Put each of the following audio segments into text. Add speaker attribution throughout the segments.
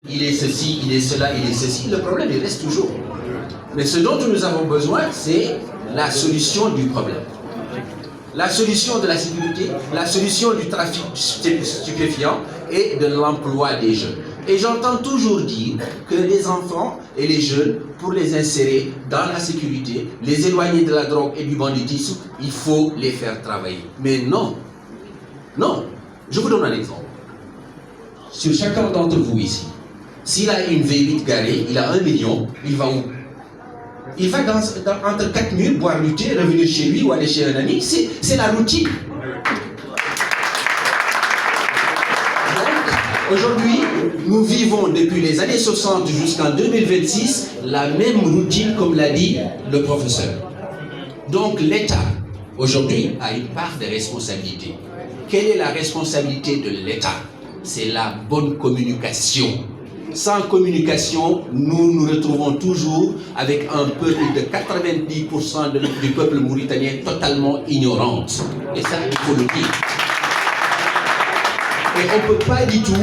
Speaker 1: Il est ceci, il est cela, il est ceci. Le problème, il reste toujours. Mais ce dont nous avons besoin, c'est la solution du problème. La solution de la sécurité, la solution du trafic stupéfiant et de l'emploi des jeunes. Et j'entends toujours dire que les enfants et les jeunes, pour les insérer dans la sécurité, les éloigner de la drogue et du banditisme, il faut les faire travailler. Mais non, non. Je vous donne un exemple. Sur chacun d'entre vous ici, s'il a une V8 garée, il a 1 million, il va où? Il va entre 4 murs, boire du thé, revenir chez lui ou aller chez un ami. C'est la routine. Aujourd'hui, nous vivons depuis les années 60 jusqu'en 2026 la même routine, comme l'a dit le professeur. Donc l'État, aujourd'hui, a une part de responsabilité. Quelle est la responsabilité de l'État? C'est la bonne communication. Sans communication, nous nous retrouvons toujours avec un peuple de 90% du peuple mauritanien totalement ignorante. Et ça, il faut le dire. Et on ne peut pas du tout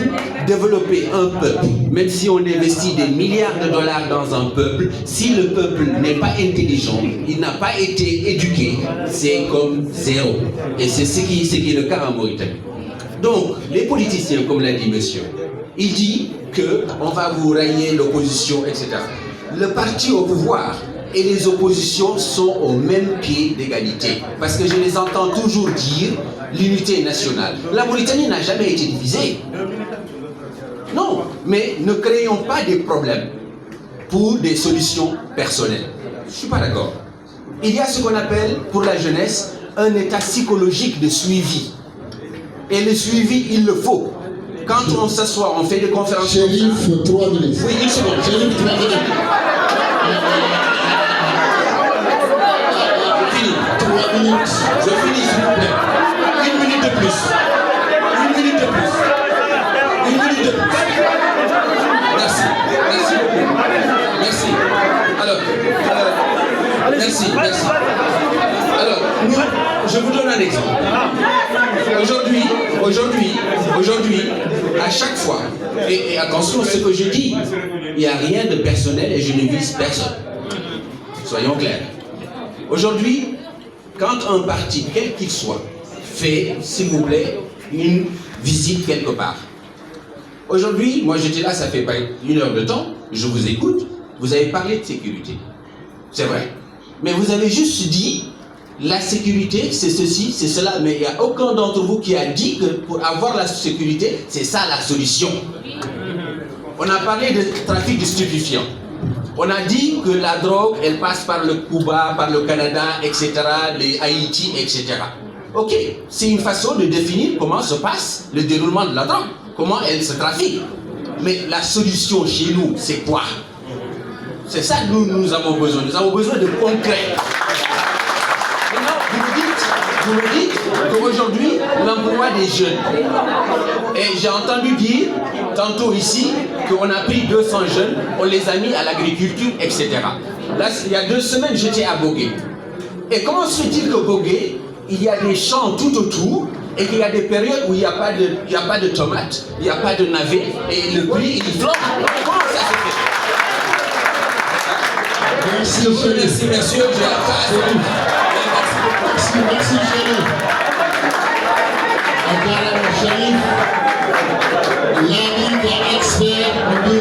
Speaker 1: développer un peuple, même si on investit des milliards de dollars dans un peuple, si le peuple n'est pas intelligent, il n'a pas été éduqué, c'est comme zéro. Et c'est ce qui est le cas en Mauritanie. Donc, les politiciens, comme l'a dit monsieur, il dit qu'on va vous rayer l'opposition, etc. Le parti au pouvoir et les oppositions sont au même pied d'égalité. Parce que je les entends toujours dire l'unité nationale. La Mauritanie n'a jamais été divisée. Non, mais ne créons pas des problèmes pour des solutions personnelles. Je ne suis pas d'accord. Il y a ce qu'on appelle, pour la jeunesse, un état psychologique de suivi. Et le suivi, il le faut. Quand on s'assoit, on fait des conférences.
Speaker 2: Chérif, 3 minutes.
Speaker 1: Oui, une seconde.
Speaker 2: Chérif, 3 minutes.
Speaker 1: Je finis.
Speaker 2: 3 minutes.
Speaker 1: Je finis, s'il vous plaît. 1 minute de plus. 1 minute de plus. 1 minute de plus. Merci. Merci beaucoup. Merci. Alors, merci. Alors, je vous donne un exemple. Aujourd'hui, à chaque fois, et attention à ce que je dis, il n'y a rien de personnel et je ne vise personne. Soyons clairs. Aujourd'hui, quand un parti, quel qu'il soit, fait, s'il vous plaît, une visite quelque part. Aujourd'hui, moi j'étais là, ça fait pas 1 heure de temps, je vous écoute, vous avez parlé de sécurité. C'est vrai. Mais vous avez juste dit, la sécurité, c'est ceci, c'est cela, mais il n'y a aucun d'entre vous qui a dit que pour avoir la sécurité, c'est ça la solution. On a parlé de trafic de stupéfiants. On a dit que la drogue, elle passe par le Cuba, par le Canada, etc., les Haïti, etc. Ok, c'est une façon de définir comment se passe le déroulement de la drogue, comment elle se trafique. Mais la solution chez nous, c'est quoi? C'est ça que nous avons besoin. Nous avons besoin de concret. Vous me dites qu'aujourd'hui, l'emploi des jeunes, et j'ai entendu dire tantôt ici qu'on a pris 200 jeunes, on les a mis à l'agriculture, etc. Là, il y a 2 semaines, j'étais à Bogué. Et comment se fait-il que Bogué, il y a des champs tout autour et qu'il y a des périodes où il n'y a pas de tomates, il n'y a pas de navets et le prix, il flambe? Comment ça se fait?
Speaker 2: Merci,
Speaker 1: Merci, monsieur.
Speaker 2: Merci, Chérif. Encore un Chérif, l'ami des experts du